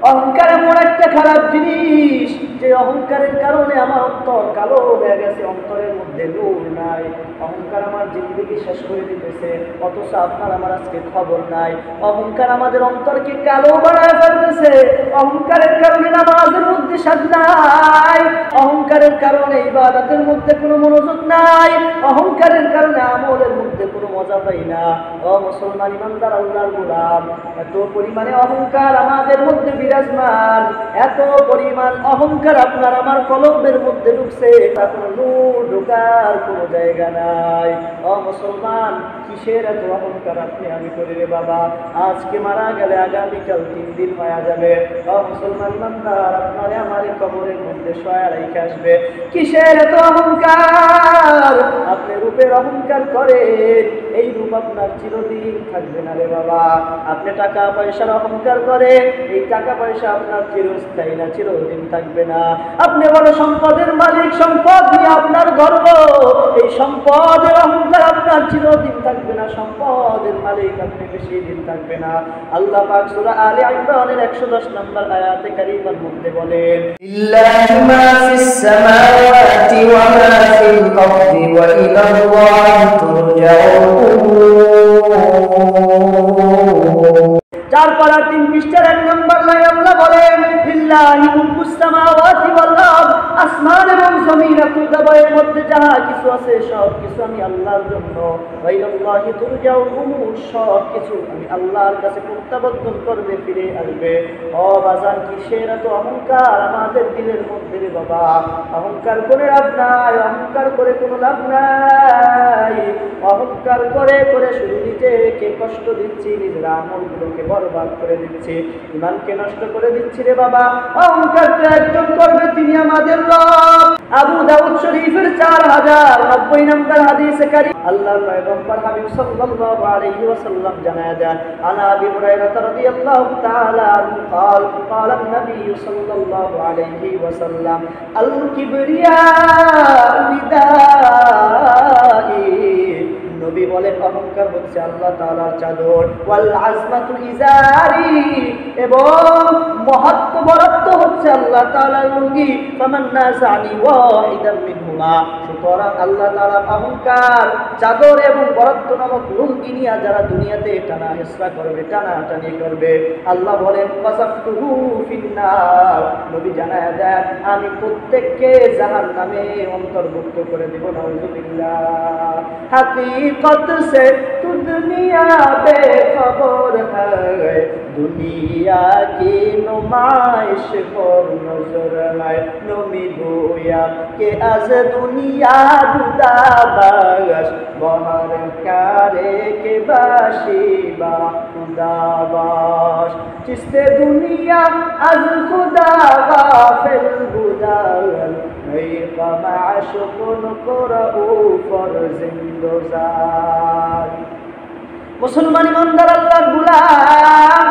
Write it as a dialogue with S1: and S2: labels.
S1: অহংকার এমন একটা খারাপ জিনিস যে অহংকারের কারণে আমার অন্তর কালো হয়ে গেছে, অন্তরের মধ্যে নূর নাই। অহংকার আমার জিন্দগি শেষ করে দিতেছে, অথচ আপনার আমার আজকে খবর নাই। অহংকার আমাদের অন্তরকে কালো বানায় ফেলতেছে। অহংকারের কারণে নামাজের মধ্যে স্বাদ নাই, অহংকারের কারণে ইবাদতের মধ্যে কোনো মনোযোগ নাই, অহংকারের কারণে আমলের মধ্যে কোনো মজা পাই না। ও মুসলমান ইমানদার আল্লাহর গোলাম, এত পরিমাণে অহংকার আমাদের মধ্যে বিরাজমান, এত পরিমাণ অহংকার আপনার আমার কলবের মধ্যে ঢুকছে, এখন নূর ঢোকার কোনো জায়গা নাই। ও মুসলমান, কিসের এত অহংকার আপনি আমি করি রে বাবা? আজকে মারা গেলে আগামীকাল 3 দিন মারা যাবে। ও মুসলমান ইমানদার, আপনারে আমার কবরের মধ্যে শোয়া রেখে আসবে। কিসের এত অহংকার? আপনি রূপের অহংকার করেন, এই রূপ আপনার চিরদিন থাকবে না রে বাবা। আপনি টাকা পয়সার অহংকার করেন, এই টাকা পয়সা আপনার চিরস্থায়ী না, চিরদিন থাকবে না। আপনি বড় সম্পদের মালিক, সম্পদ নিয়ে আপনার গর্ব, এই সম্পদের অহংকার আপনার চিরদিন থাকবে না, সম্পদের মালিক আপনি বেশি দিন থাকবে না। আল্লাহ পাক সূরা আলে ইমরানের 110 নম্বর আয়াতে কারিমার মধ্যে বলেন, লিল্লাহি মা ফিস সামাওয়াতি ওয়া মা ফিল আরদি ওয়া ইলাল্লাহি তুরজাউন। 4 পারা 3 পৃষ্ঠার 1 নম্বর লাইন আল্লাহ বলেন, লিল্লাহি মুলকুস সামাওয়াতি ওয়াল আরদ, আসমান এবং জমিন এর মধ্যে যাহা কিছু আছে সব কিছু আমি আল্লাহর জন্য। ওয়া ইলাল্লাহি তুরজাউল উমুর, সব কিছু আমি আল্লাহর কাছে প্রত্যাবর্তন করবে, ফিরে আসবে। ও বাজান, কিসের এত অহংকার আমাদের দিলের মধ্যে রে বাবা? অহংকার করে লাভ নাই, অহংকার করে কোনো লাভ নাই। অহংকার করে করে শুধু নিজেকে কষ্ট দিচ্ছি, নিজের আমলগুলোকে বরবাদ করে দিচ্ছি, ইমানকে নষ্ট করে দিচ্ছি রে বাবা। অহংকার তো একজন করবে, তিনি আমাদের রব। আবু দাউদ শরীফের 4090 নম্বর হাদিসে কারীম আল্লাহর পয়গম্বর হাবিব সাল্লাল্লাহু আলাইহি ওয়াসাল্লাম জানায়া দেন, আনা আবি হুরায়রা রাদিয়াল্লাহু তাআলা আনহু قال قال النبي صلى الله عليه وسلم الكبرياء ردائي। নবী বলেন, অহংকার হচ্ছে আল্লাহ তাআলার চাদর, ওয়াল আজমাতু ইজারি, এবং মহত্ব বরত্ব হচ্ছে আল্লাহ তাআলার লুঙ্গি। ফামান নাযানি ওয়াহিদাম মিনহুমা, সুতরাং আল্লাহ তাআলার অহংকার চাদর এবং বরত্ব নামক লুঙ্গি নিয়ে যারা দুনিয়াতে টানা হেসরা করবে, টানাটানি করবে, আল্লাহ বলেন ফাসাফতুহু ফিন্নার, নবী জানায়া দেন আমি প্রত্যেককে জাহান্নামে অন্তর্ভুক্ত করে দেব। নাউযুবিল্লাহ। हकीकत से तू दुनिया बेखबर है, दुनिया की नुमाइश पर नजर है। नमी गोया के आज दुनिया जुदा बाश, बहर कारे के बाशी बा खुदा बाश। जिससे दुनिया आज खुदा गाफिल बुदाल, মুসলমান ইমানদার আল্লাহর গোলাম,